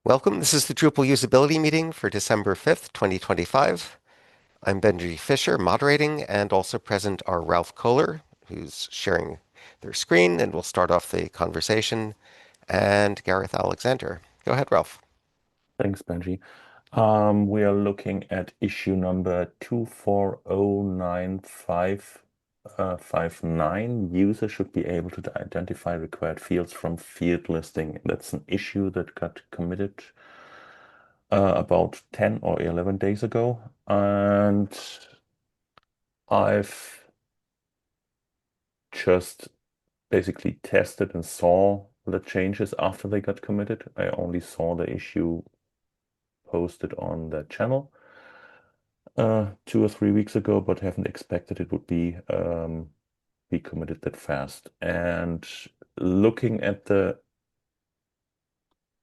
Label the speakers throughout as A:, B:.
A: Welcome. This is the Drupal usability meeting for December 5th, 2025. I'm Benji Fisher moderating, and also present are Ralph Kohler, who's sharing their screen and will start off the conversation, and Gareth Alexander. Go ahead, Ralph.
B: Thanks, Benji. We are looking at issue number 2409559. User should be able to identify required fields from field listing. That's an issue that got committed about 10 or 11 days ago. And I've just basically tested and saw the changes after they got committed. I only saw the issue posted on the channel 2 or 3 weeks ago, but haven't expected it would be committed that fast. And looking at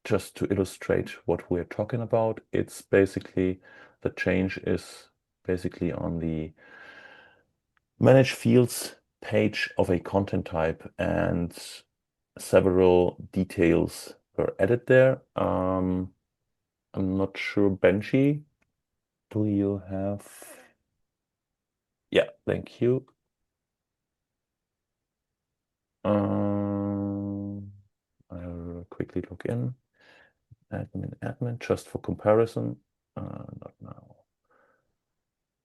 B: just to illustrate what we're talking about, it's basically the change is basically on the manage fields page of a content type, and several details were added there. I'm not sure, Benji, do you have? Yeah, thank you. I'll quickly log in. Admin, just for comparison. Not now.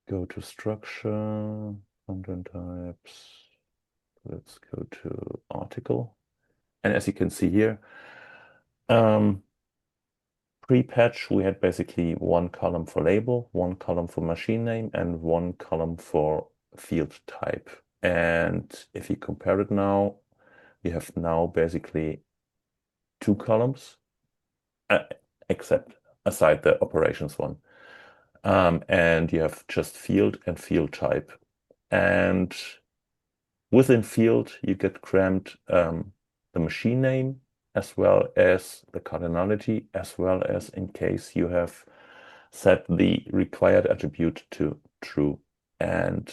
B: Go to structure, content types. Let's go to article. And as you can see here, pre-patch, we had basically one column for label, one column for machine name, and one column for field type. And if you compare it now, you have now basically two columns, except aside the operations one. And you have just field and field type. And within field, you get crammed the machine name, as well as the cardinality, as well as in case you have set the required attribute to true. And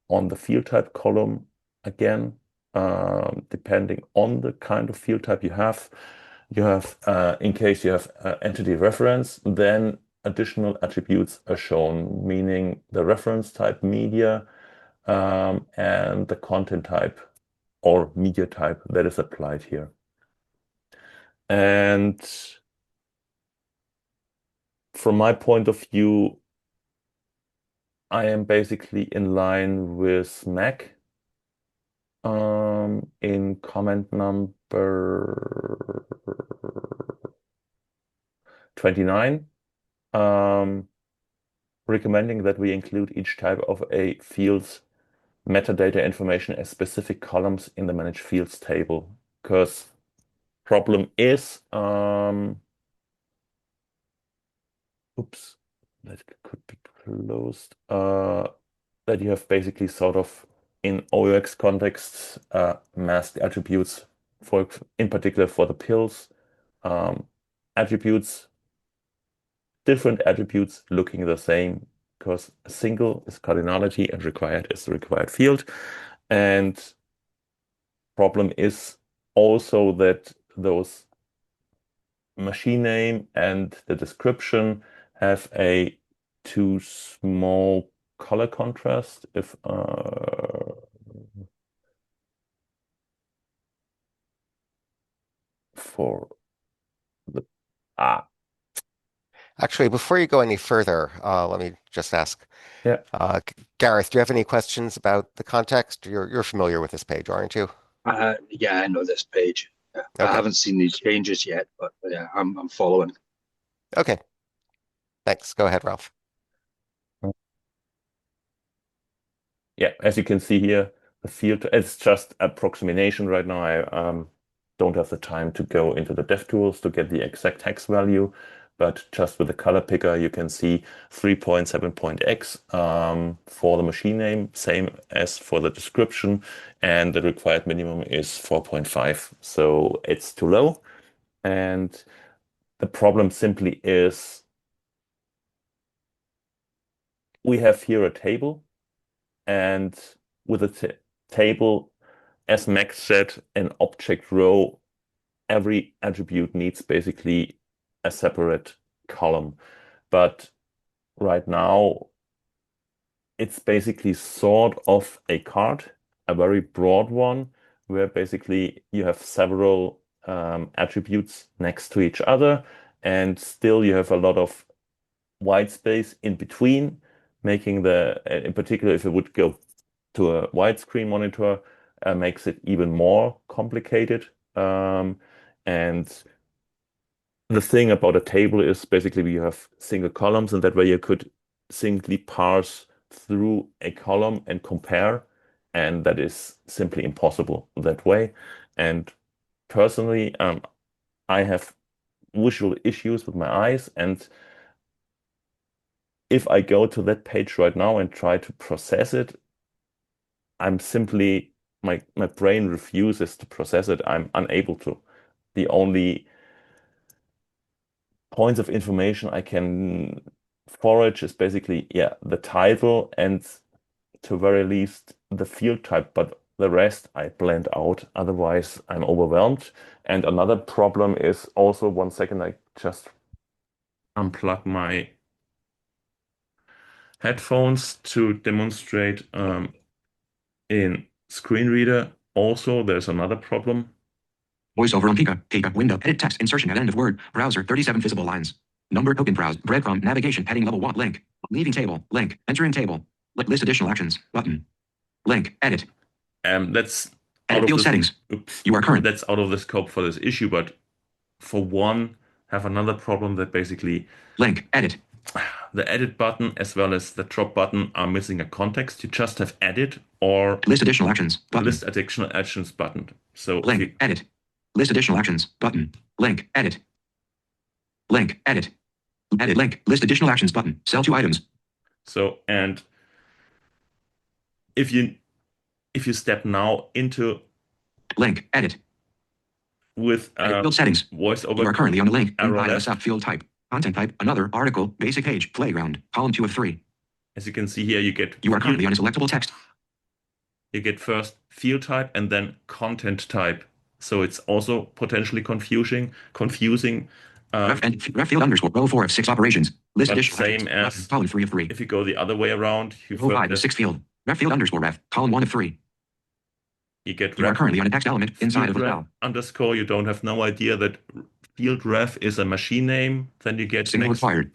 B: on the field type column, again, depending on the kind of field type you have, in case you have entity reference, then additional attributes are shown, meaning the reference type media and the content type or media type that is applied here. And from my point of view, I am basically in line with Mac in comment number 29, recommending that we include each type of a field's metadata information as specific columns in the manage fields table. Because problem is, oops, that could be closed. That you have basically sort of in OUX contexts masked attributes for, in particular for the pills, attributes, different attributes looking the same, because single is cardinality and required is the required field. And problem is also that those machine name and the description have a too small color contrast. If for the
A: Actually, before you go any further, let me just ask,
B: yeah.
A: Gareth, do you have any questions about the context? You're familiar with this page, aren't you?
C: Yeah, I know this page. I
A: Okay.
C: haven't seen these changes yet, but yeah, I'm following.
A: Okay. Thanks. Go ahead, Ralph.
B: Yeah, as you can see here, the field, it's just approximation right now. I don't have the time to go into the DevTools to get the exact hex value, but just with the color picker, you can see 3.7.x for the machine name, same as for the description, and the required minimum is 4.5. So it's too low. And the problem simply is we have here a table, and with a table, as Max said, an object row, every attribute needs basically a separate column. But right now, it's basically sort of a card, a very broad one, where basically you have several attributes next to each other, and still you have a lot of white space in between, making in particular, if it would go to a widescreen monitor, makes it even more complicated. And the thing about a table is basically you have single columns, and that way you could simply parse through a column and compare, and that is simply impossible that way. And personally, I have visual issues with my eyes, and if I go to that page right now and try to process it, I'm simply my brain refuses to process it. I'm unable to. The only points of information I can forage is basically, yeah, the title and to very least the field type, but the rest I blend out. Otherwise, I'm overwhelmed. And another problem is also, one second, I just unplug my headphones to demonstrate in screen reader. Also, there's another problem.
D: VoiceOver on Pika. Pika. Window. Edit text. Insertion at end of word. Browser. 37 visible lines. Number. Open browse. Breadcrumb. Navigation. Heading level 1. Link. Leaving table. Link. Entering table. List additional actions. Button. Link. Edit.
B: That's out
D: Edit
B: of
D: field
B: the
D: settings.
B: oops,
D: You are current.
B: that's out of the scope for this issue, but for one, have another problem that basically
D: Link. Edit.
B: the edit button as well as the drop button are missing a context. You just have edit or
D: List additional actions. Button.
B: list additional actions button. So if
D: Link.
B: you,
D: Edit. List additional actions. Button. Link. Edit. Link. Edit. Edit. Link. List additional actions button. Sell 2 items.
B: so and if you step now into
D: Link. Edit.
B: with
D: Edit field settings.
B: voiceover
D: You are currently on a link.
B: arrow
D: Inside of a
B: left,
D: sub field type. Content type. Another article. Basic page. Playground. Column 2 of 3.
B: as you can see here,
D: You are currently on a selectable text.
B: you get first field type and then content type. So it's also potentially confusing.
D: Ref field underscore row 4 of 6 operations. List
B: But
D: additional
B: same
D: actions.
B: as
D: Column 3 of 3.
B: if you go the other way around, you
D: Row 5
B: first
D: of 6 field. Ref field underscore ref. Column 1 of 3.
B: you get
D: You are
B: ref
D: currently on a text element inside of a
B: ref
D: cell.
B: underscore. You don't have no idea that field ref is a machine name. Then you get
D: Single
B: next
D: required.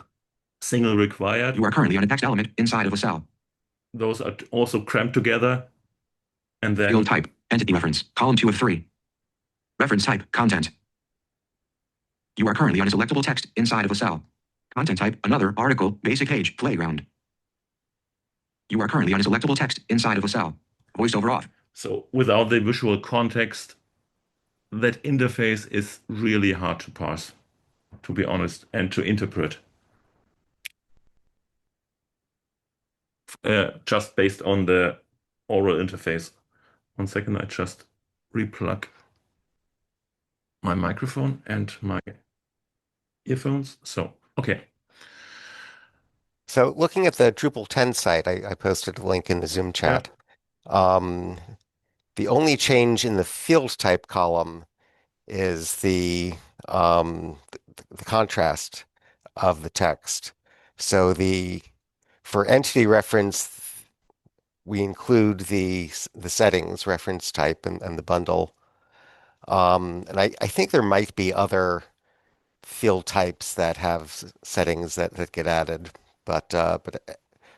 B: single required.
D: You are currently on a text element inside of a cell.
B: Those are also cramped together. And then
D: Field type. Entity reference. Column 2 of 3. Reference type. Content. You are currently on a selectable text inside of a cell. Content type. Another article. Basic page. Playground. You are currently on a selectable text inside of a cell. VoiceOver off.
B: so without the visual context, that interface is really hard to parse, to be honest, and to interpret. Just based on the oral interface. One second, I just replug my microphone and my earphones. So, okay.
A: So looking at the Drupal 10 site, I posted a link in the Zoom chat. The only change in the field type column is the contrast of the text. So for entity reference, we include the settings reference type and the bundle. And I think there might be other field types that have settings that get added, but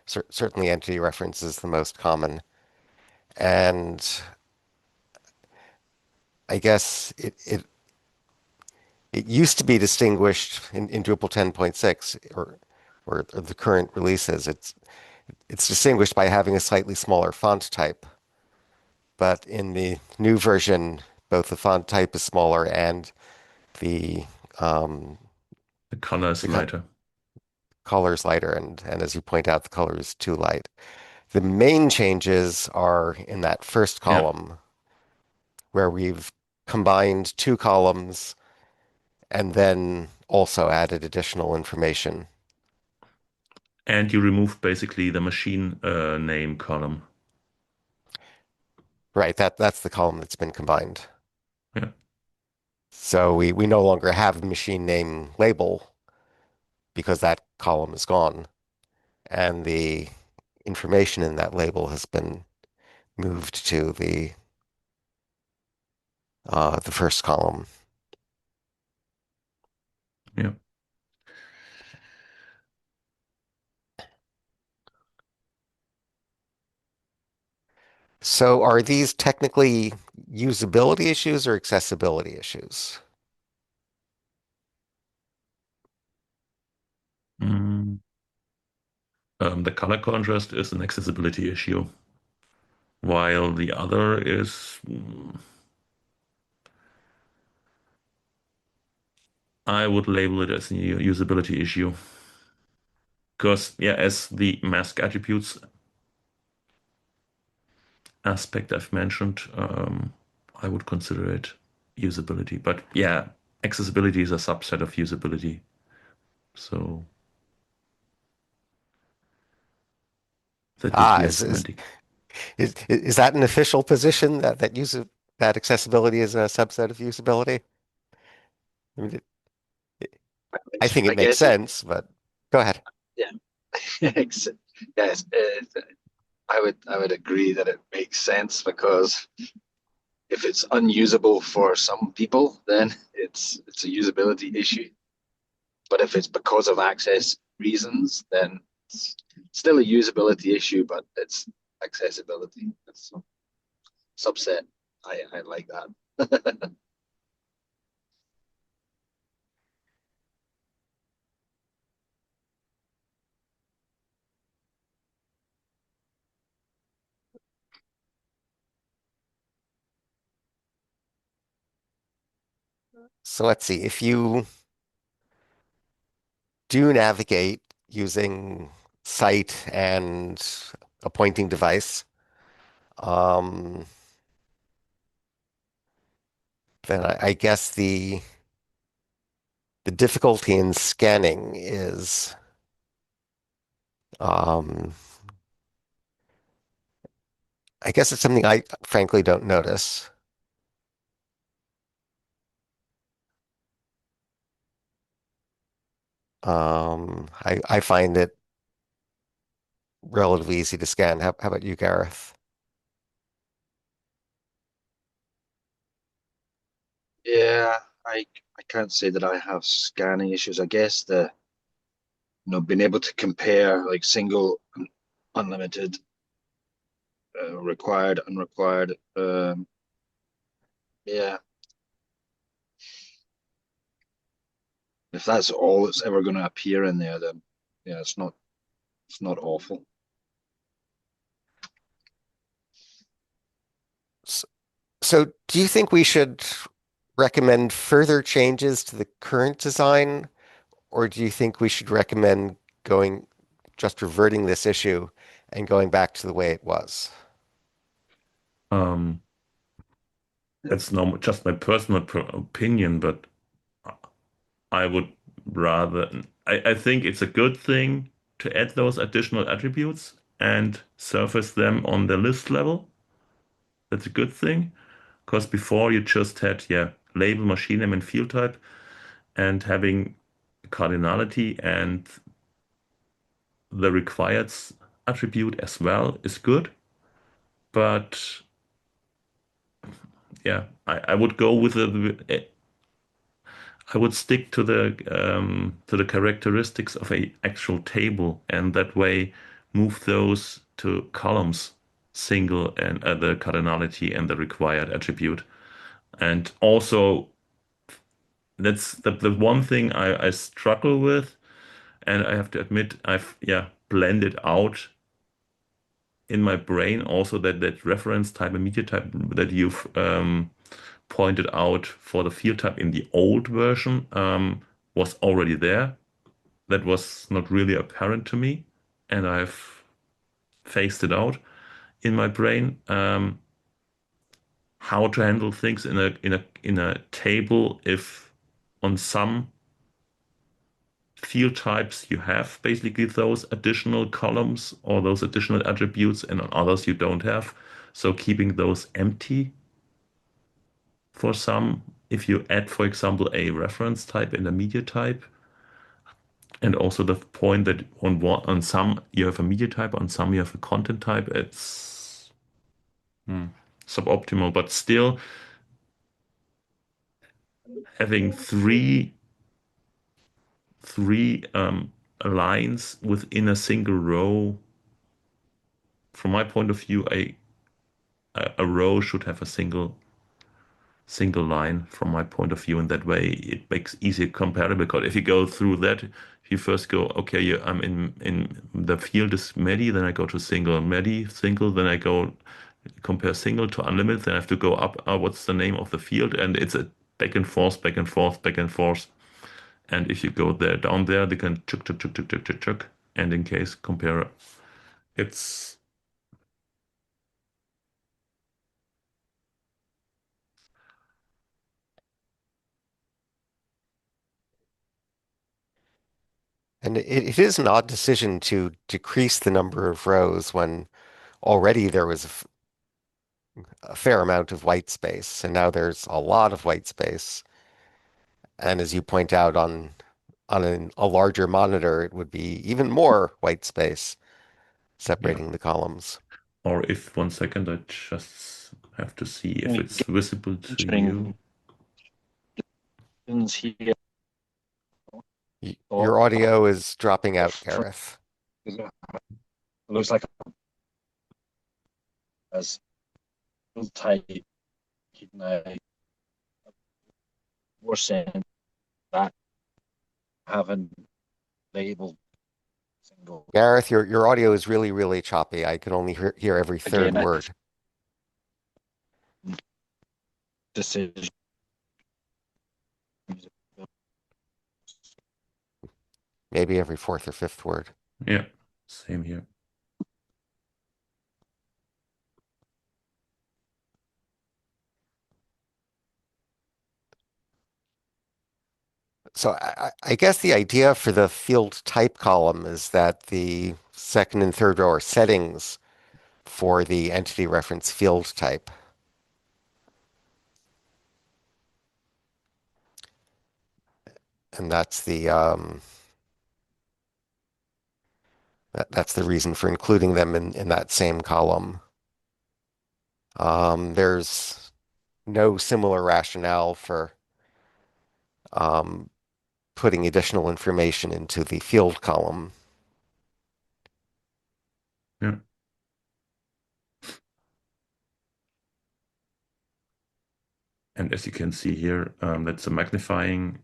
A: certainly entity reference is the most common. And I guess it used to be distinguished in Drupal 10.6 or the current releases. It's distinguished by having a slightly smaller font type. But in the new version, both the font type is smaller and the
B: The color is lighter.
A: color is lighter, and as you point out, the color is too light. The main changes are in that first column, where we've combined 2 columns and then also added additional information.
B: And you remove basically the machine name column.
A: Right, that's the column that's been combined.
B: Yeah.
A: So we no longer have a machine name label because that column is gone, and the information in that label has been moved to the first column.
B: Yeah.
A: So are these technically usability issues or accessibility issues?
B: Mm. The color contrast is an accessibility issue, while the other is, I would label it as a usability issue. Because, yeah, as the mask attributes aspect I've mentioned, I would consider it usability. But yeah, accessibility is a subset of usability. So that would
A: Ah,
B: be a semantic.
A: is that an official position that accessibility is a subset of usability? I mean, I think
C: I
A: it makes
C: guess it,
A: sense, but go ahead.
C: yeah. Yes, yes, I would agree that it makes sense because if it's unusable for some people, then it's a usability issue. But if it's because of access reasons, then it's still a usability issue, but it's accessibility. It's a subset. I like that.
A: So let's see. If you do navigate using sight and a pointing device, um, then I guess the difficulty in scanning is um, I guess it's something I frankly don't notice. I find it relatively easy to scan. How about you, Gareth?
C: Yeah, I can't say that I have scanning issues. I guess the being able to compare like single and unlimited, required, unrequired. Yeah, if that's all that's ever going to appear in there, then yeah, it's not awful.
A: S- So, do you think we should recommend further changes to the current design, or do you think we should recommend going just reverting this issue and going back to the way it was?
B: Um, that's no, just my personal opinion, but I would rather, I think it's a good thing to add those additional attributes and surface them on the list level. That's a good thing. Because before you just had, yeah, label, machine name, and field type, and having cardinality and the required attribute as well is good. But yeah, I would go with I would stick to the characteristics of a actual table, and that way move those to columns, single and the cardinality and the required attribute. And also, that's the one thing I struggle with, and I have to admit I've, yeah, blended out in my brain also that reference type and media type that you've pointed out for the field type in the old version was already there. That was not really apparent to me, and I've phased it out in my brain. How to handle things in a table if on some field types you have basically those additional columns or those additional attributes, and on others you don't have. So keeping those empty for some if you add, for example, a reference type and a media type, and also the point that on some you have a media type, on some you have a content type, it's suboptimal, but still having three lines within a single row, from my point of view, a row should have a single line from my point of view. In that way, it makes easier comparable. Because if you go through that, if you first go, okay, yeah, I'm in the field is Medi, then I go to single, Medi, single, then I go compare single to unlimited, then I have to go up, what's the name of the field? And it's a back and forth, back and forth, back and forth. And if you go there, down there, they can chuk, chuk, chuk, chuk, chuk, chuk, chuk, and in case compare, it's,
A: And it is an odd decision to decrease the number of rows when already there was a fair amount of white space, and now there's a lot of white space. And as you point out a larger monitor, it would be even more white space
B: yeah.
A: separating the columns.
B: Or if 1 second, I just have to see if
C: We
B: it's visible to
C: entering
B: you.
C: here. Oh,
A: Your audio is dropping out, Gareth.
C: it looks like as tight now. We're saying that having labeled single
A: Gareth, your audio is really, really choppy. I can only hear every third
C: again,
A: word.
C: decision.
A: Maybe every fourth or fifth word.
B: Yeah, same here.
A: So I guess the idea for the field type column is that the second and third row are settings for the entity reference field type. And that's the reason for including them in that same column. There's no similar rationale for um, putting additional information into the field column.
B: Yeah. And as you can see here, that's a magnifying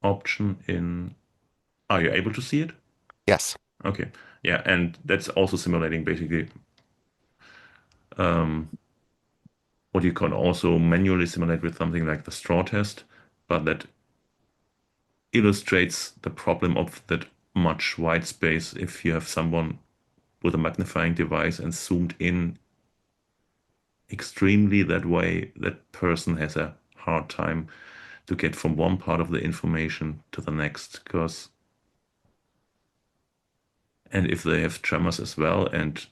B: option in. Are you able to see it?
A: Yes.
B: Okay. Yeah, and that's also simulating basically what you can also manually simulate with something like the straw test, but that illustrates the problem of that much white space if you have someone with a magnifying device and zoomed in extremely that way, that person has a hard time to get from one part of the information to the next. Because, and if they have tremors as well and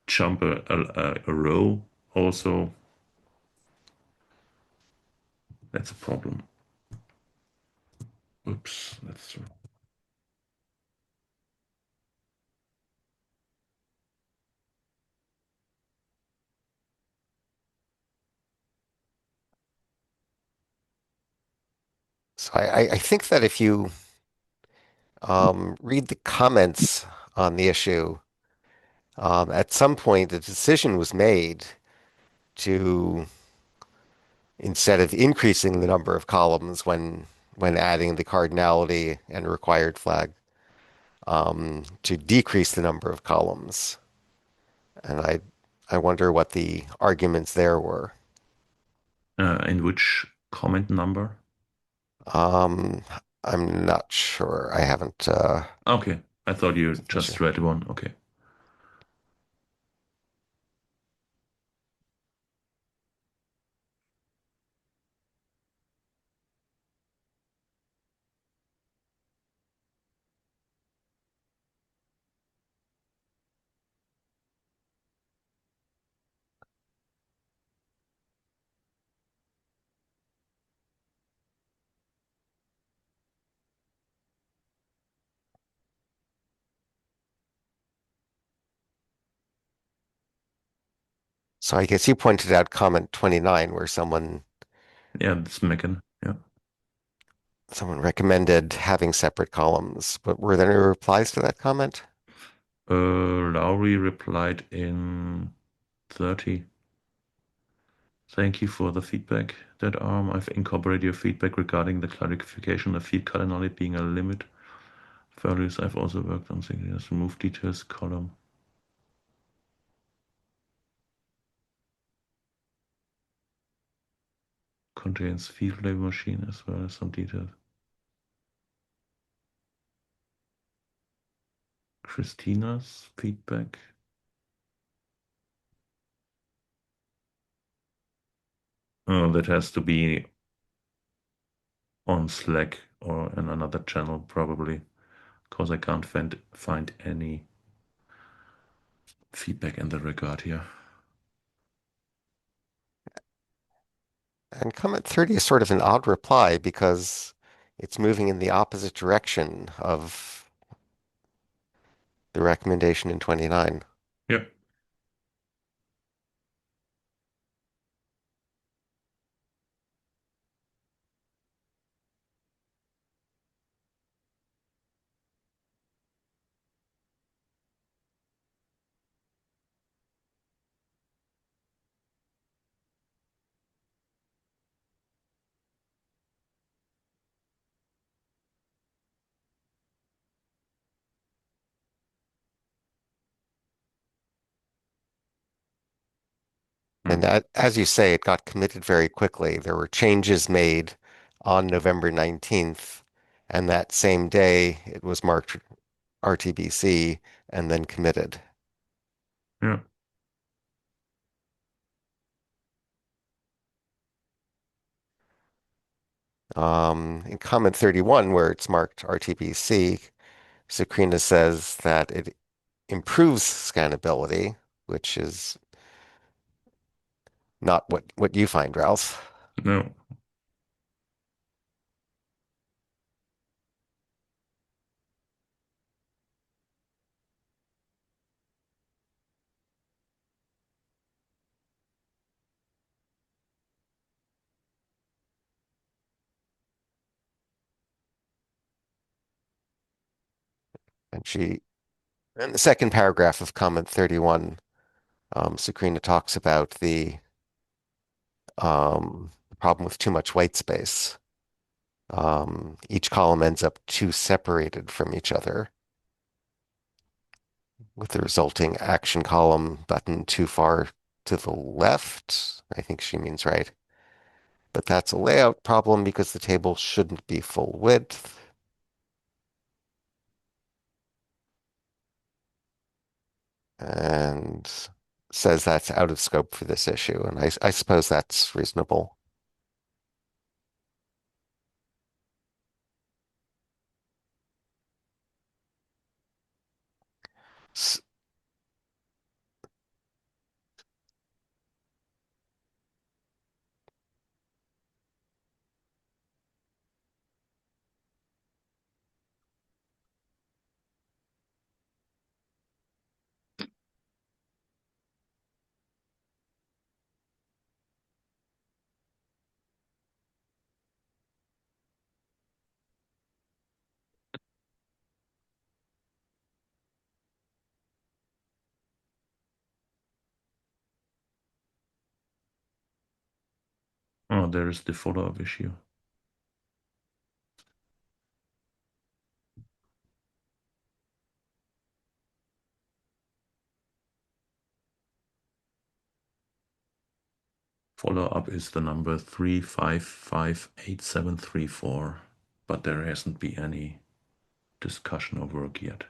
B: jump a row also, that's a problem. Oops, that's true.
A: So I think that if you read the comments on the issue, at some point a decision was made to, instead of increasing the number of columns when adding the cardinality and required flag, to decrease the number of columns. And I wonder what the arguments there were.
B: In which comment number?
A: Um, I'm not sure. I haven't.
B: Okay, I thought you
A: Sure.
B: just read one. Okay.
A: So I guess you pointed out comment 29 where someone
B: Yeah, this mechanism. Yeah.
A: recommended having separate columns, but were there any replies to that comment?
B: Lowry replied in 30. Thank you for the feedback. That I've incorporated your feedback regarding the clarification of field color knowledge being a limit. Values I've also worked on things as remove details column. Contains field label machine as well as some details. Christina's feedback. Oh, that has to be on Slack or in another channel probably, because I can't find any feedback in the regard here.
A: And comment 30 is sort of an odd reply because it's moving in the opposite direction of the recommendation in 29.
B: Yeah.
A: And as you say, it got committed very quickly. There were changes made on November 19th, and that same day it was marked RTBC and then committed.
B: Yeah.
A: In comment 31, where it's marked RTBC, Sakrina says that it improves scannability, which is not what you find, Ralph.
B: No.
A: And in the second paragraph of comment 31, Sakrina talks about the problem with too much white space. Each column ends up too separated from each other, with the resulting action column button too far to the left. I think she means right. But that's a layout problem because the table shouldn't be full width. And says that's out of scope for this issue. And I suppose that's reasonable.
B: Oh, there is the follow-up issue. Follow-up is the number 3558734, but there hasn't been any discussion or work yet.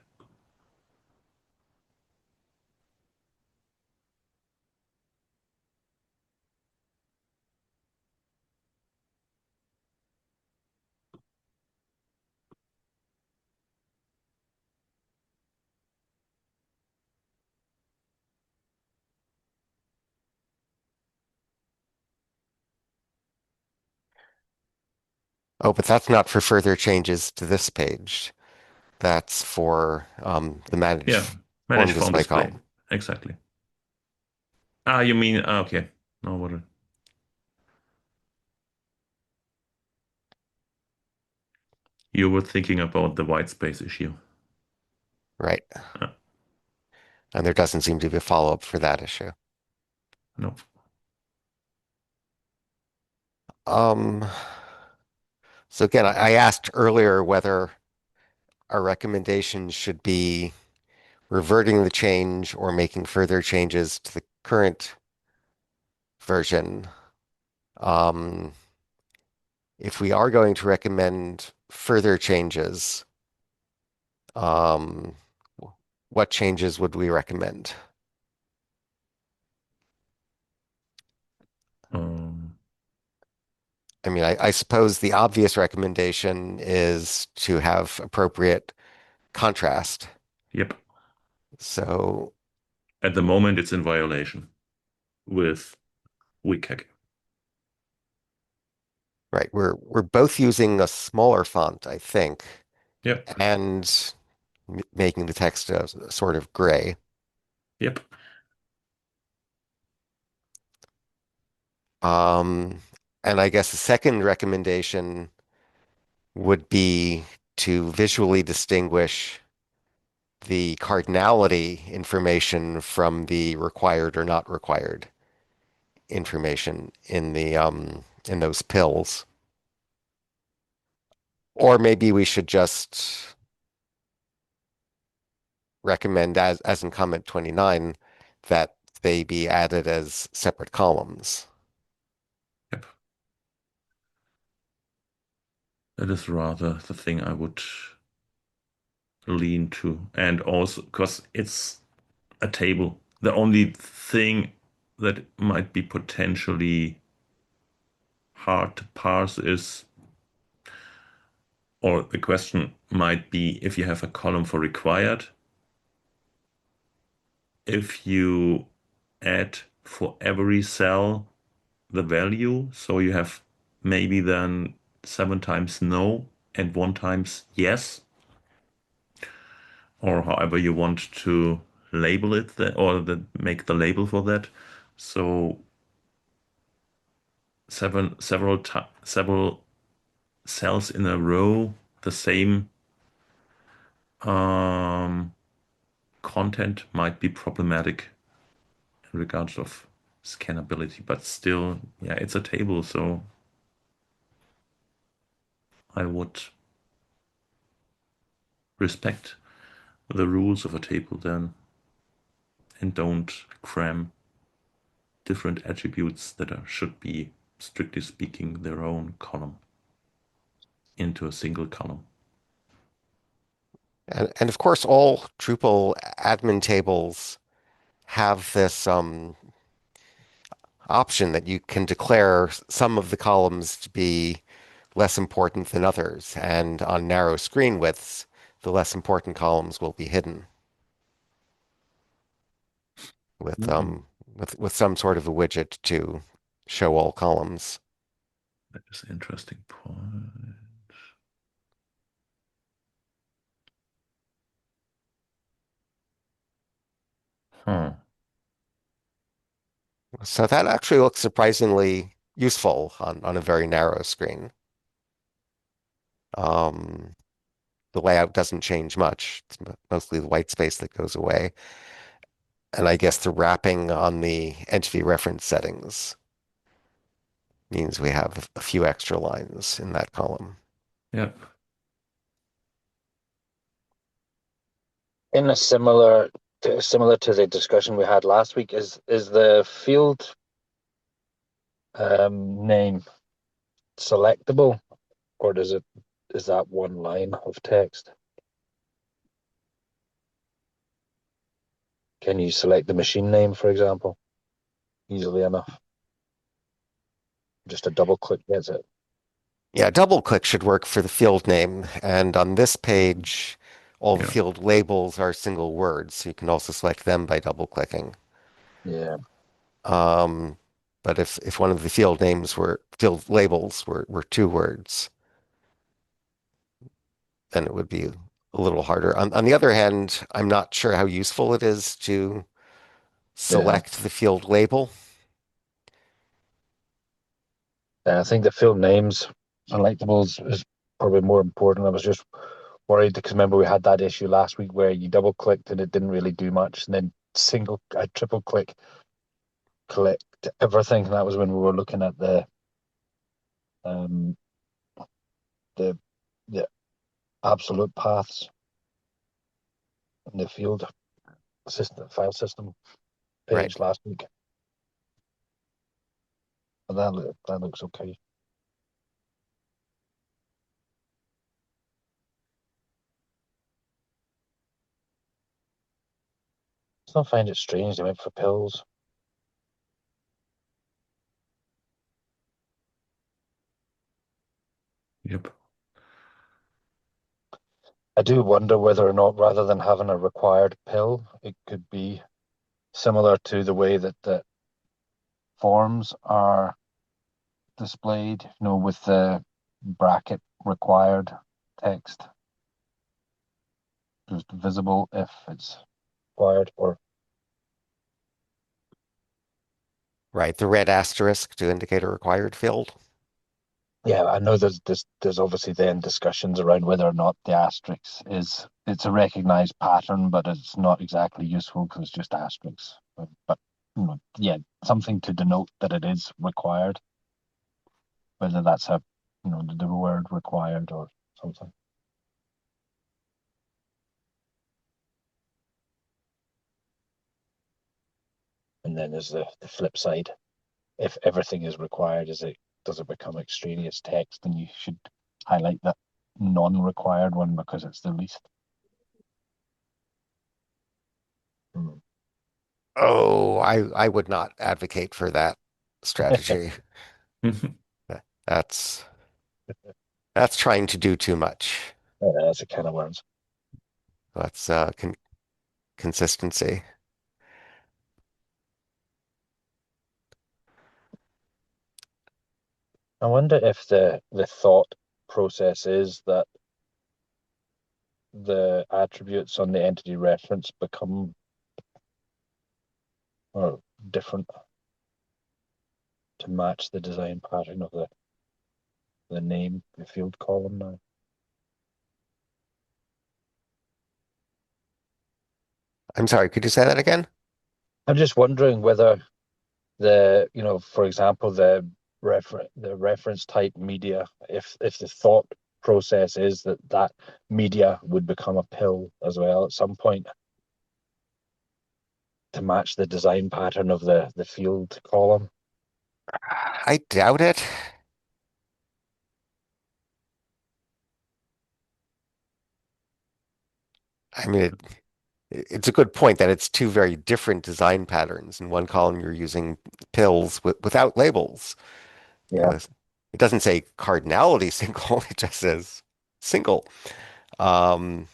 A: Oh, but that's not for further changes to this page. That's for the manage
B: Yeah,
A: form
B: manage form
A: display
B: display.
A: column.
B: Exactly. Ah, you mean okay. No, you were thinking about the white space issue.
A: Right.
B: Uh,
A: And there doesn't seem to be a follow-up for that issue.
B: no.
A: Um, so again, I asked earlier whether our recommendation should be reverting the change or making further changes to the current version. Um, if we are going to recommend further changes, um, what changes would we recommend?
B: Um,
A: I mean, I suppose the obvious recommendation is to have appropriate contrast.
B: yep.
A: So,
B: At the moment, it's in violation with WCAG.
A: right, we're both using a smaller font, I think,
B: Yep.
A: and making the text a sort of gray.
B: Yep.
A: Um, and I guess the second recommendation would be to visually distinguish the cardinality information from the required or not required information in those pills. Or maybe we should just recommend, as in comment 29, that they be added as separate columns.
B: Yep. That is rather the thing I would lean to. And also because it's a table. The only thing that might be potentially hard to parse is, or the question might be if you have a column for required, if you add for every cell the value, so you have maybe then 7 times no and 1 times yes, or however you want to label it, or make the label for that. So several cells in a row, the same um, content might be problematic in regards of scannability, but still, yeah, it's a table, so I would respect the rules of a table then and don't cram different attributes that should be, strictly speaking, their own column into a single column.
A: And of course, all Drupal admin tables have this option that you can declare some of the columns to be less important than others. And on narrow screen widths, the less important columns will be hidden with
B: Mm,
A: with some sort of a widget to show all columns.
B: that is an interesting point. Huh.
A: So that actually looks surprisingly useful on a very narrow screen. Um, the layout doesn't change much. It's mostly the white space that goes away. And I guess the wrapping on the entity reference settings means we have a few extra lines in that column.
B: Yeah.
C: In a similar to the discussion we had last week, is the field name selectable, or is that one line of text? Can you select the machine name, for example, easily enough? Just a double click gets it.
A: Yeah, double click should work for the field name. And on this page, all the
B: Yeah.
A: field labels are single words. So you can also select them by double clicking.
C: Yeah.
A: Um, but if one of the field labels were two words, then it would be a little harder. On the other hand, I'm not sure how useful it is to
C: Yeah.
A: select the field label.
C: I think the field names selectables is probably more important. I was just worried because remember we had that issue last week where you double clicked and it didn't really do much, and then I triple click collect everything. And that was when we were looking at um the the absolute paths in the field system file system
A: Right.
C: page last week. And that looks okay. I still find it strange they went for pills.
B: Yep.
C: I do wonder whether or not, rather than having a required pill, it could be similar to the way that the forms are displayed, with the bracket required text just visible if it's required, or
A: Right. The red asterisk to indicate a required field.
C: yeah, I know there's obviously then discussions around whether or not the asterisk it's a recognized pattern, but it's not exactly useful because it's just asterisks. But yeah, something to denote that it is required, whether that's the word required or something. And then there's the flip side. If everything is required, does it become extraneous text? And you should highlight that non-required one because it's the least. Hmm.
A: Oh, I would not advocate for that strategy. That's that's trying to do too much.
C: That's a can of worms.
A: That's consistency.
C: I wonder if the thought process is that the attributes on the entity reference become or different to match the design pattern of the name, the field column now.
A: I'm sorry, could you say that again?
C: I'm just wondering whether for example, the reference type media, if the thought process is that media would become a pill as well at some point to match the design pattern of the field column.
A: I doubt it. I mean, it's a good point that it's two very different design patterns. In one column, you're using pills without labels. You
C: Yeah.
A: know, it doesn't say cardinality single, it just says single, um,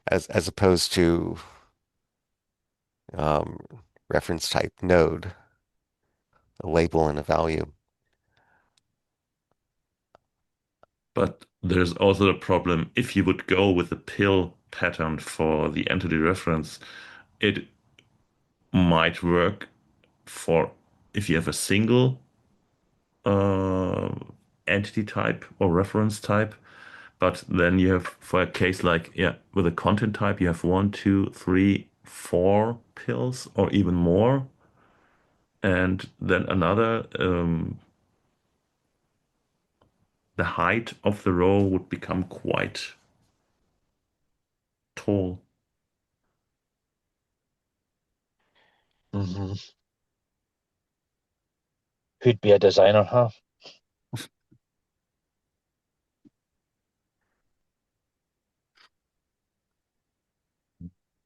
A: as opposed to um, reference type node, a label and a value.
B: But there's also a problem. If you would go with the pill pattern for the entity reference, it might work for if you have a single uh, entity type or reference type. But then you have, for a case like, yeah, with a content type, you have one, two, three, four pills or even more. And then another, the height of the row would become quite tall.
C: Hmm. Could be a designer, huh?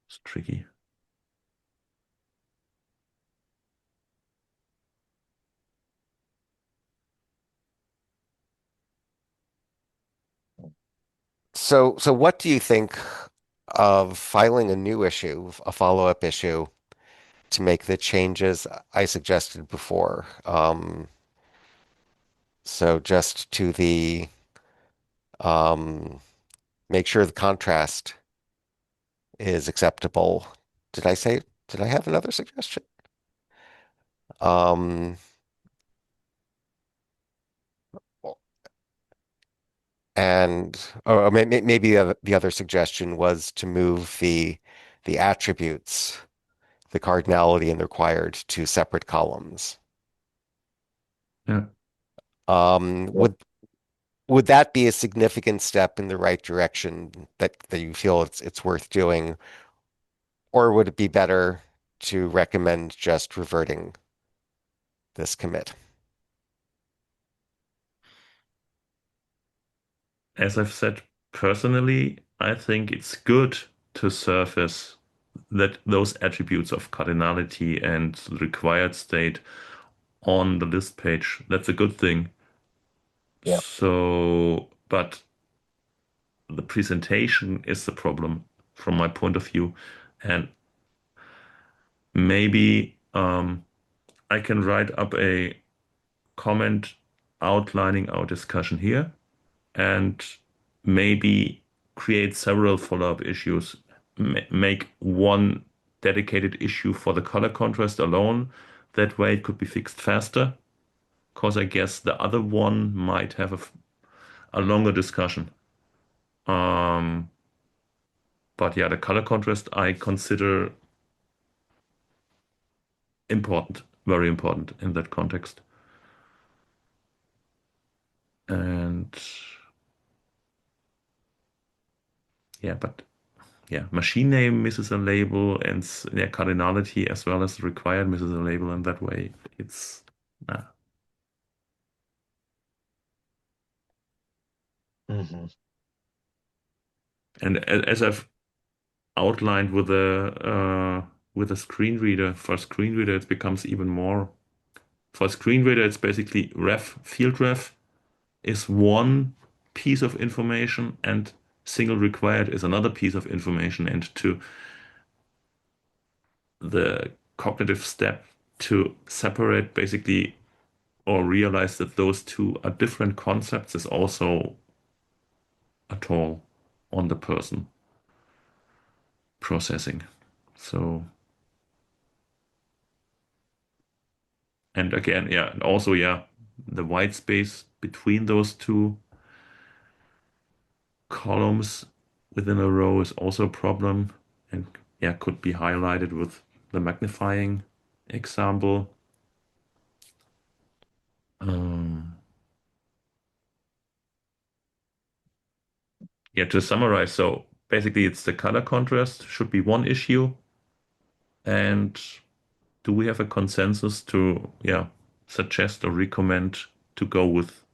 B: It's tricky.
A: So what do you think of filing a new issue, a follow-up issue, to make the changes I suggested before? So just to the um, make sure the contrast is acceptable. Did I say Did I have another suggestion? Um, and or maybe the other suggestion was to move the attributes, the cardinality and the required to separate columns.
B: Yeah.
A: Um,
C: Yeah.
A: would would that be a significant step in the right direction that you feel it's worth doing, or would it be better to recommend just reverting this commit?
B: As I've said personally, I think it's good to surface that those attributes of cardinality and required state on the list page. That's a good thing.
C: Yeah.
B: So, but the presentation is the problem from my point of view. And maybe I can write up a comment outlining our discussion here and maybe create several follow-up issues. Make one dedicated issue for the color contrast alone. That way it could be fixed faster, because I guess the other one might have a longer discussion. Um, but yeah, the color contrast I consider important, very important in that context. And yeah, but yeah, machine name misses a label and yeah, cardinality as well as required misses a label in that way. It's uh,
C: Hmm.
B: and as I've outlined with a screen reader, for a screen reader it becomes even more. For a screen reader, it's basically ref, field ref is one piece of information and single required is another piece of information. And to the cognitive step to separate basically or realize that those two are different concepts is also a toll on the person processing. So, and again, yeah, and also, yeah, the white space between those two columns within a row is also a problem and yeah, could be highlighted with the magnifying example. Um, yeah, to summarize, so basically it's the color contrast should be one issue. And do we have a consensus to, yeah, suggest or recommend to go with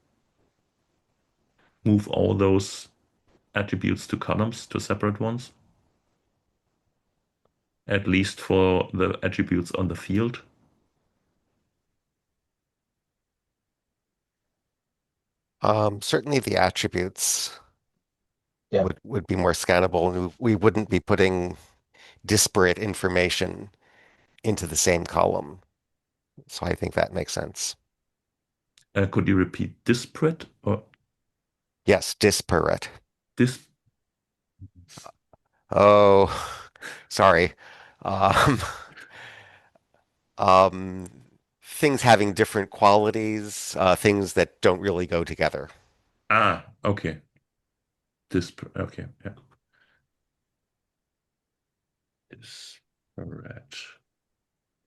B: move all those attributes to columns, to separate ones, at least for the attributes on the field?
A: Certainly the attributes
C: Yeah.
A: would be more scannable. We wouldn't be putting disparate information into the same column. So I think that makes sense.
B: Could you repeat disparate or
A: Yes, disparate.
B: dis?
A: Oh, sorry. Um, um, things having different qualities, things that don't really go together.
B: Ah, okay. Disparate. Okay, yeah. Disparate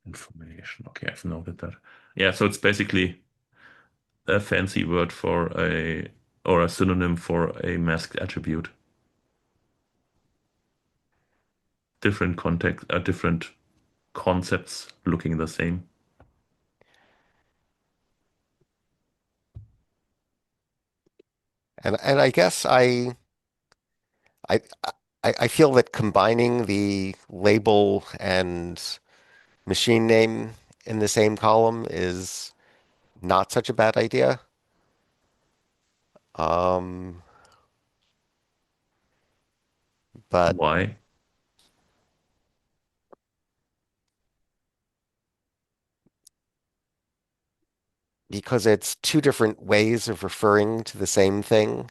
B: information. Okay, I've noted that. Yeah, so it's basically a fancy word for a or a synonym for a masked attribute. Different context, different concepts looking the same.
A: And I guess I I feel that combining the label and machine name in the same column is not such a bad idea. Um, but
B: Why?
A: because it's two different ways of referring to the same thing.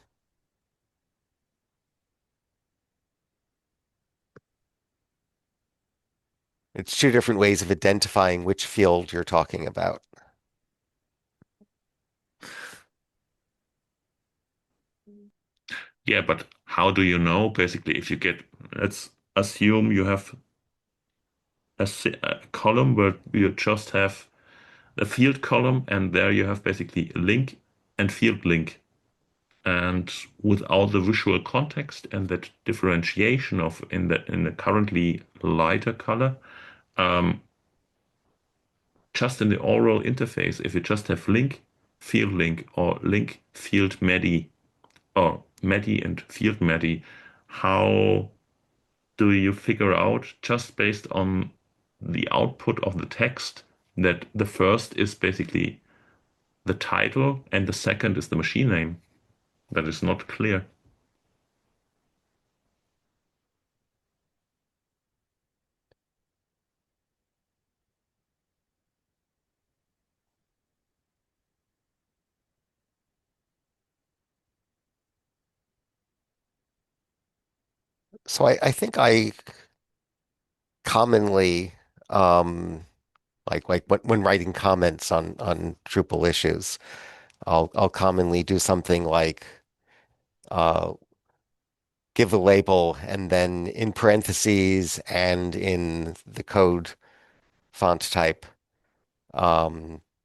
A: It's two different ways of identifying which field you're talking about.
B: Yeah, but how do you know basically if you get, let's assume you have a column where you just have a field column and there you have basically a link and field link. And without the visual context and that differentiation of in the currently lighter color, um, just in the oral interface, if you just have link, field link, or link, field medi, or medi and field medi, how do you figure out just based on the output of the text that the first is basically the title and the second is the machine name? That is not clear.
A: So I think I commonly like when writing comments on Drupal issues, I'll commonly do something like uh, give the label and then in parentheses and in the code font type,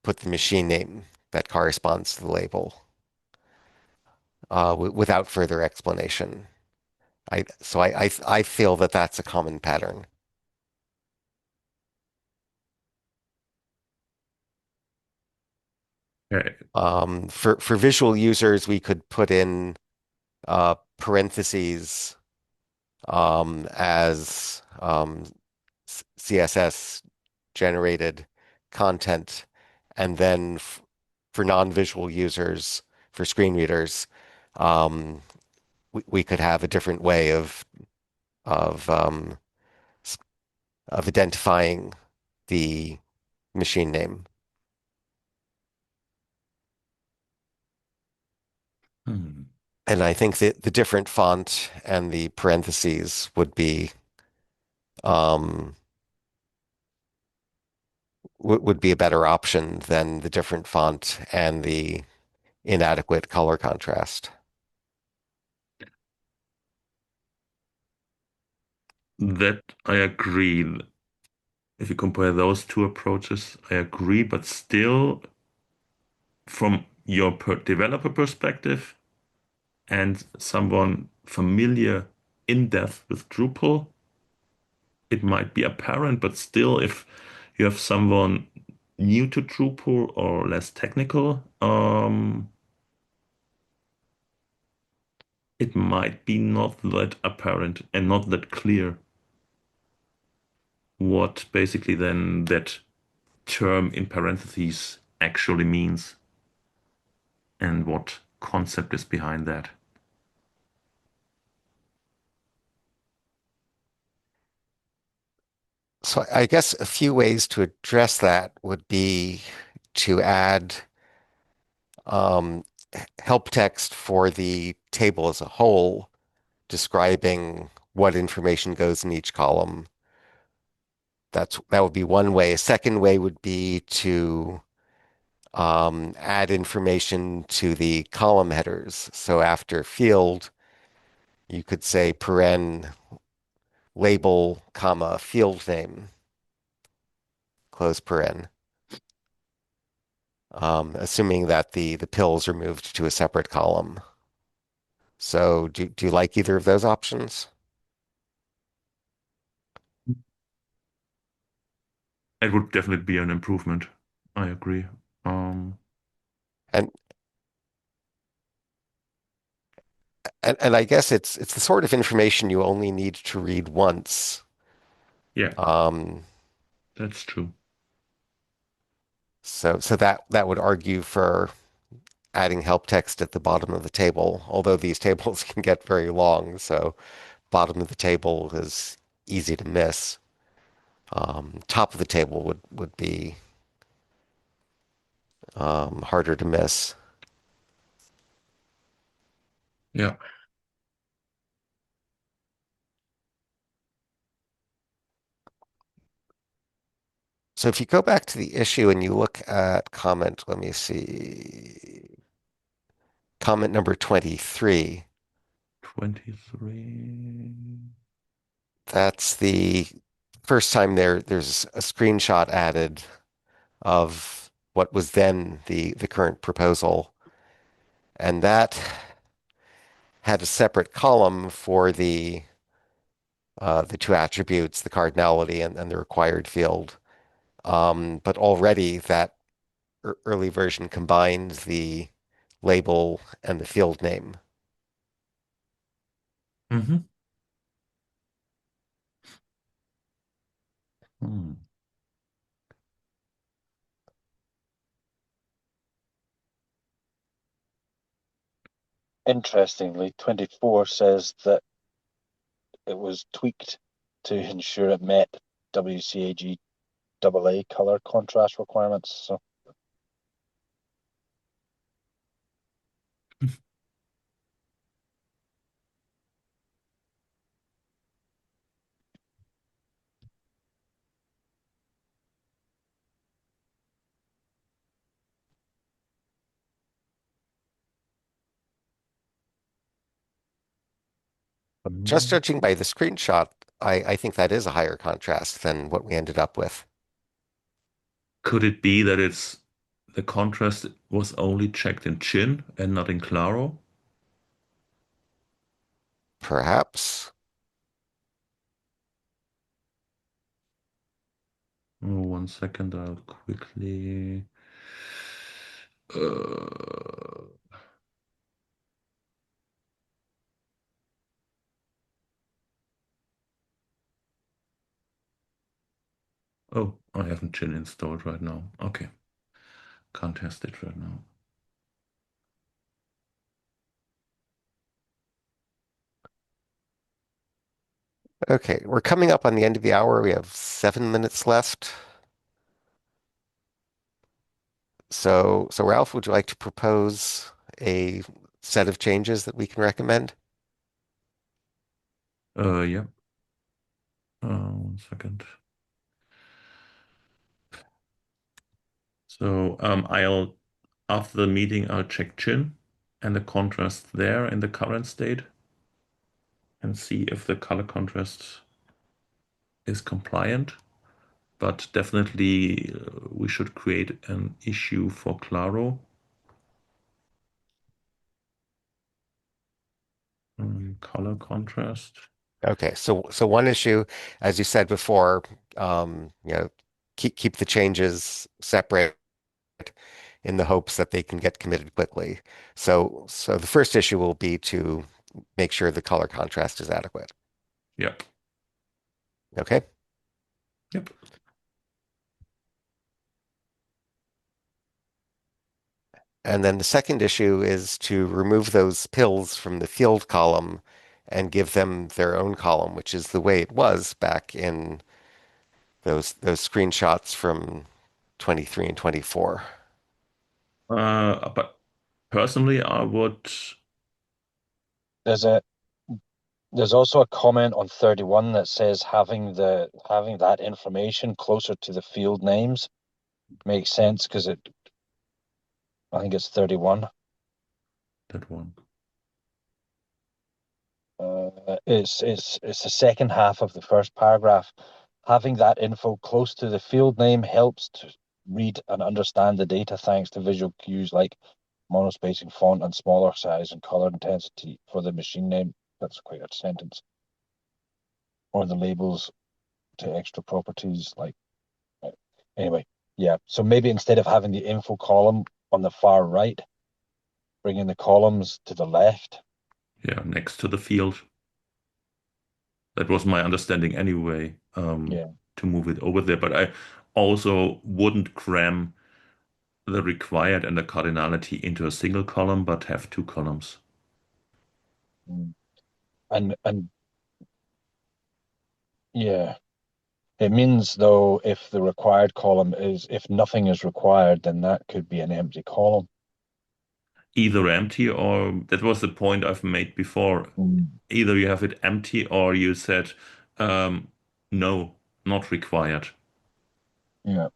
A: put the machine name that corresponds to the label without further explanation. I feel that that's a common pattern.
B: Okay.
A: For visual users, we could put in parentheses as CSS generated content, and then for non-visual users, for screen readers, um, we could have a different way of um, of identifying the machine name.
B: Hmm.
A: And I think that the different font and the parentheses um, would be a better option than the different font and the inadequate color contrast.
B: That I agree. If you compare those two approaches, I agree, but still, from your developer perspective and someone familiar in depth with Drupal, it might be apparent, but still, if you have someone new to Drupal or less technical, it might be not that apparent and not that clear what basically then that term in parentheses actually means and what concept is behind that.
A: So I guess a few ways to address that would be to add um, help text for the table as a whole, describing what information goes in each column. That would be one way. A second way would be to add information to the column headers. So after field, you could say paren label, comma, field name, close paren, assuming that the pills are moved to a separate column. So do you like either of those options?
B: It would definitely be an improvement. I agree. Um,
A: And and I guess it's the sort of information you only need to read once.
B: yeah,
A: Um,
B: that's true.
A: so that would argue for adding help text at the bottom of the table, although these tables can get very long, so bottom of the table is easy to miss. Top of the table would be harder to miss.
B: Yeah.
A: So if you go back to the issue and you look at comment, let me see, comment number 23,
B: 23.
A: that's the first time there's a screenshot added of what was then the current proposal. And that had a separate column for the two attributes, the cardinality and the required field. But already that early version combined the label and the field name.
B: Mm-hmm. Hmm.
C: Interestingly, 24 says that it was tweaked to ensure it met WCAG AA color contrast requirements. So
A: Just
B: Mm.
A: judging by the screenshot, I think that is a higher contrast than what we ended up with.
B: Could it be that it's the contrast was only checked in Chin and not in Claro?
A: Perhaps.
B: Oh, 1 second, I'll quickly. Uh, oh, I haven't Chin installed right now. Okay, can't test it right now.
A: Okay, we're coming up on the end of the hour. We have 7 minutes left. So Ralph, would you like to propose a set of changes that we can recommend?
B: Yeah. 1 second. So I'll after the meeting I'll check Chin and the contrast there in the current state and see if the color contrast is compliant. But definitely we should create an issue for Claro. Color contrast.
A: Okay, so one issue, as you said before, keep the changes separate in the hopes that they can get committed quickly. So the first issue will be to make sure the color contrast is adequate.
B: Yep.
A: Okay.
B: Yep.
A: And then the second issue is to remove those pills from the field column and give them their own column, which is the way it was back in those screenshots from 23 and 24.
B: But personally, I would.
C: there's a there's also a comment on 31 that says having that information closer to the field names makes sense because I think it's 31.
B: That one.
C: It's the second half of the first paragraph. Having that info close to the field name helps to read and understand the data thanks to visual cues like monospacing, font, and smaller size and color intensity for the machine name. That's quite a sentence. Or the labels to extra properties like anyway. Yeah. So maybe instead of having the info column on the far right, bring in the columns to the left.
B: Yeah, next to the field. That was my understanding anyway,
C: Yeah.
B: to move it over there. But I also wouldn't cram the required and the cardinality into a single column, but have two columns.
C: Mm. And yeah. It means though, if the required column is if nothing is required, then that could be an empty column.
B: Either empty or that was the point I've made before.
C: Mm.
B: Either you have it empty or you said, um, no, not required.
C: Yeah.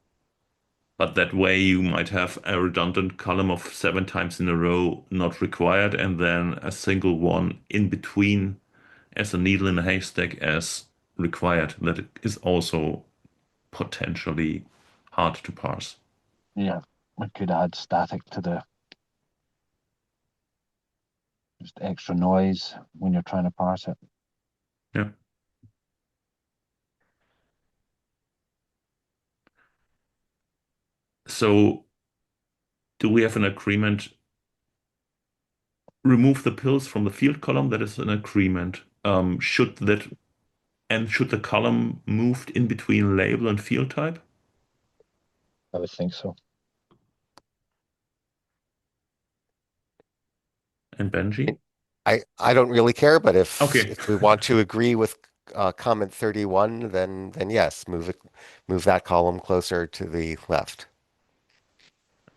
B: But that way you might have a redundant column of 7 times in a row not required, and then a single one in between as a needle in a haystack as required. That is also potentially hard to parse.
C: Yeah. We could add static to the just extra noise when you're trying to parse it.
B: Yeah. So do we have an agreement? Remove the pills from the field column. That is an agreement. Should the column moved in between label and field type?
C: I would think so.
B: And Benji?
A: I don't really care, but
B: Okay.
A: if we want to agree with comment 31, then yes, move that column closer to the left,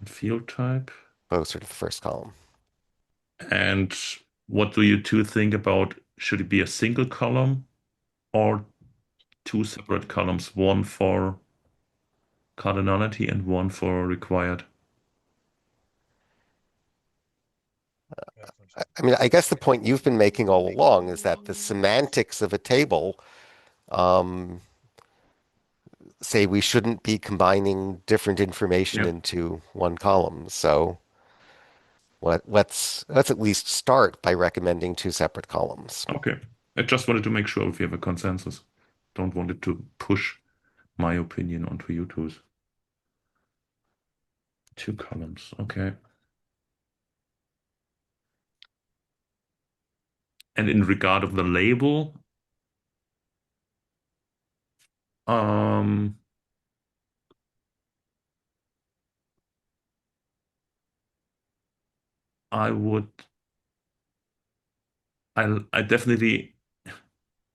B: Field type.
A: closer to the first column.
B: And what do you two think about should it be a single column or two separate columns, one for cardinality and one for required?
A: I mean, I guess the point you've been making all along is that the semantics of a table um, say we shouldn't be combining different information
B: Yeah.
A: into one column. So let's at least start by recommending two separate columns.
B: Okay. I just wanted to make sure if you have a consensus. Don't want it to push my opinion onto you two's. Two columns. Okay. And in regard of the label, um, I would, I definitely,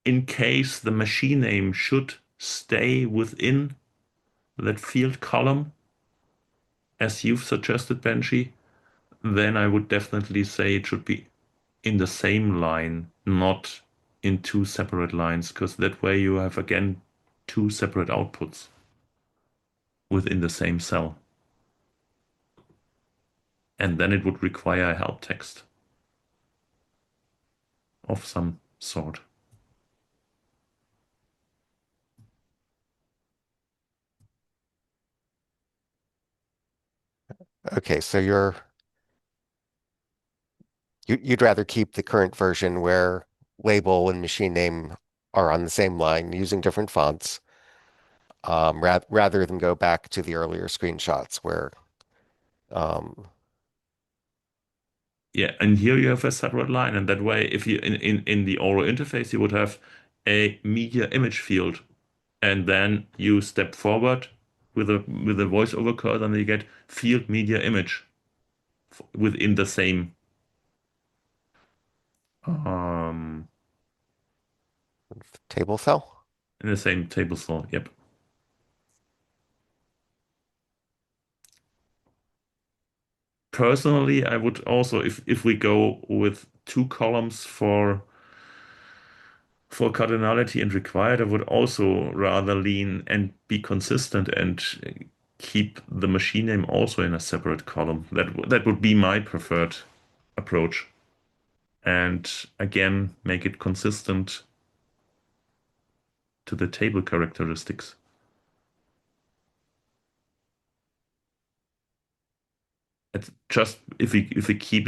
B: in case the machine name should stay within that field column, as you've suggested, Benji, then I would definitely say it should be in the same line, not in two separate lines, because that way you have again two separate outputs within the same cell. And then it would require a help text of some sort.
A: Okay, so you'd rather keep the current version where label and machine name are on the same line using different fonts, rather than go back to the earlier screenshots where, um,
B: Yeah, and here you have a separate line, and that way, if you in the oral interface, you would have a media image field, and then you step forward with a voiceover code, and you get field media image within the same um
A: table cell.
B: in the same table cell. Yep. Personally, I would also, if we go with two columns for cardinality and required, I would also rather lean and be consistent and keep the machine name also in a separate column. That would be my preferred approach. And again, make it consistent to the table characteristics. It's just if we keep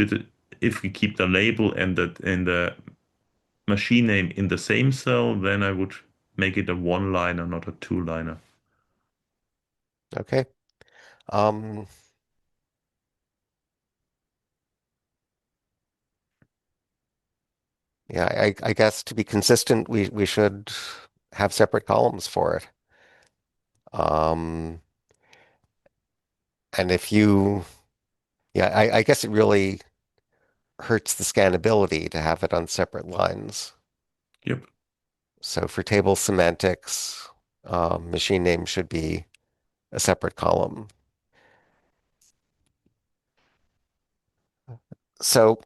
B: the label and the machine name in the same cell, then I would make it a one-liner, not a two-liner.
A: Okay. Um, yeah, I guess to be consistent, we should have separate columns for it. Um, and if you, yeah, I guess it really hurts the scannability to have it on separate lines.
B: Yep.
A: So for table semantics, machine name should be a separate column. So,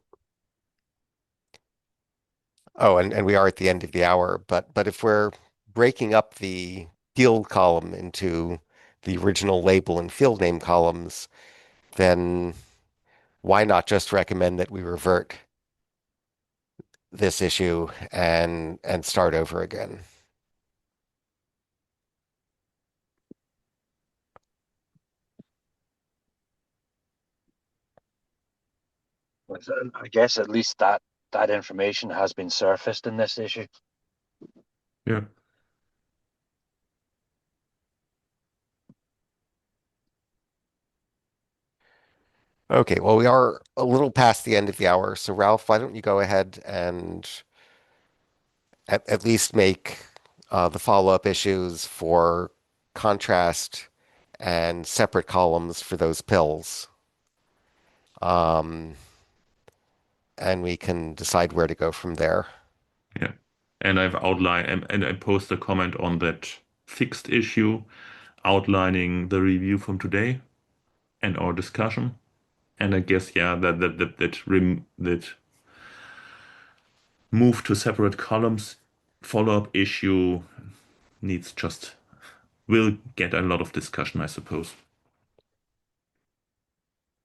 A: oh, and we are at the end of the hour, but if we're breaking up the field column into the original label and field name columns, then why not just recommend that we revert this issue and start over again?
C: I guess at least that information has been surfaced in this issue.
B: Yeah.
A: Okay, well, we are a little past the end of the hour, so Ralph, why don't you go ahead and at least make the follow-up issues for contrast and separate columns for those pills. Um, and we can decide where to go from there.
B: Yeah. And I've outlined and I post a comment on that fixed issue, outlining the review from today and our discussion. And I guess yeah, that move to separate columns follow-up issue needs just will get a lot of discussion, I suppose.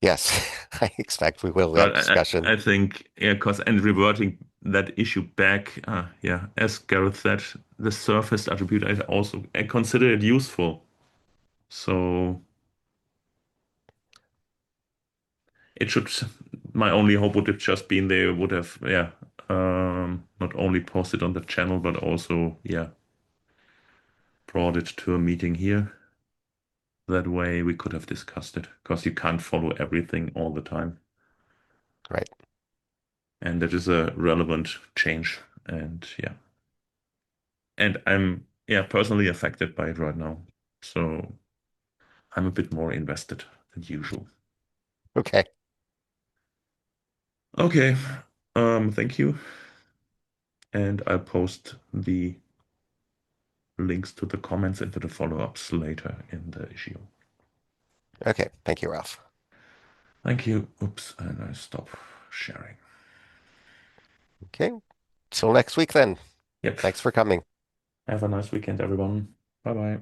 A: Yes, I expect we will have
B: But
A: discussion.
B: I think, yeah, because and reverting that issue back, yeah, as Gareth said, the surface attribute, I consider it useful. So it should, my only hope would have just been they would have, yeah, not only posted on the channel, but also, yeah, brought it to a meeting here. That way we could have discussed it, because you can't follow everything all the time.
A: Right.
B: And that is a relevant change. And yeah. And I'm yeah personally affected by it right now. So I'm a bit more invested than usual.
A: Okay.
B: Okay. Thank you. And I'll post the links to the comments and to the follow-ups later in the issue.
A: Okay. Thank you, Ralph.
B: Thank you. Oops, and I stop sharing.
A: Okay. Till next week then.
B: Yep.
A: Thanks for coming.
B: Have a nice weekend, everyone. Bye bye.